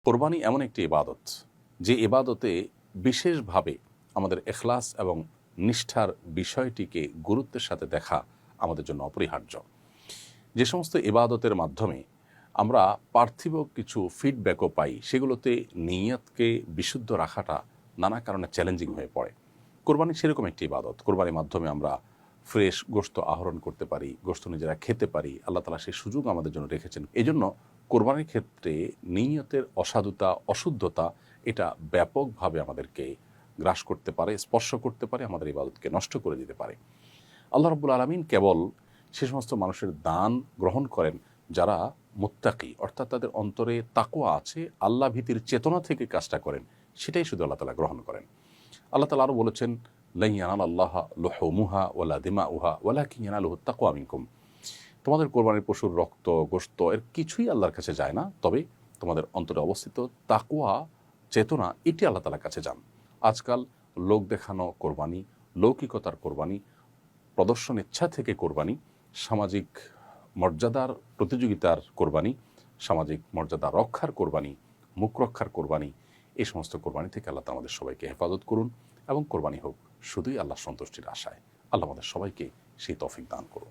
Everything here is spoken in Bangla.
কোরবানি এমন একটি ইবাদত যে ইবাদতে বিশেষভাবে আমাদের ইখলাস এবং নিষ্ঠার বিষয়টিকে গুরুত্বের সাথে দেখা আমাদের জন্য অপরিহার্য। যে সমস্ত ইবাদতের মাধ্যমে আমরা পার্থিব কিছু ফিডব্যাকও পাই, সেগুলোতে নিয়তকে বিশুদ্ধ রাখাটা নানা কারণে চ্যালেঞ্জিং হয়ে পড়ে। কোরবানি সেরকম একটি ইবাদত। কোরবানির মাধ্যমে আমরা ফ্রেশ গোশত আহরণ করতে পারি, গোশত নিজেরা খেতে পারি। আল্লাহ তাআলা সেই সুযোগ আমাদের জন্য রেখেছেন। এজন্য কোরবানির ক্ষেত্রে নিয়তের অসাধুতা, অশুদ্ধতা এটা ব্যাপকভাবে আমাদেরকে গ্রাস করতে পারে, স্পর্শ করতে পারে, আমাদের ইবাদতকে নষ্ট করে দিতে পারে। আল্লাহ রাব্বুল আলামিন কেবল সে সমস্ত মানুষের দান গ্রহণ করেন যারা মুত্তাকি, অর্থাৎ তাদের অন্তরে তাকওয়া আছে, আল্লাহ ভীতির চেতনা থেকে কাজটা করেন, সেটাই শুধু আল্লাহ তাআলা গ্রহণ করেন। আল্লাহ তাআলা আরও বলেছেন, লা ইয়ানালাল্লাহা লুহুমুহা ওয়ালা দিমাউহা ওয়ালাকিন ইয়ানালুহুত তাকওয়া মিনকুম। তোমাদের কোরবানির পশুর রক্ত, গোশত এর কিছুই আল্লাহর কাছে যায় না, তবে তোমাদের অন্তরে অবস্থিত তাকওয়া, চেতনা, এটি আল্লাহ তাআলার কাছে যান। আজকাল লোক দেখানো কোরবানি, লৌকিকতার কোরবানি, প্রদর্শন ইচ্ছা থেকে কোরবানি, সামাজিক মর্যাদার প্রতিযোগিতার কোরবানি, সামাজিক মর্যাদা রক্ষার কোরবানি, মুখ রক্ষার কোরবানি, এই সমস্ত কোরবানি থেকে আল্লাহ আমাদের সবাইকে হেফাজত করুন এবং কোরবানি হোক শুধুই আল্লাহ সন্তুষ্টির আশায়। আল্লাহ আমাদের সবাইকে সেই তৌফিক দান করুন।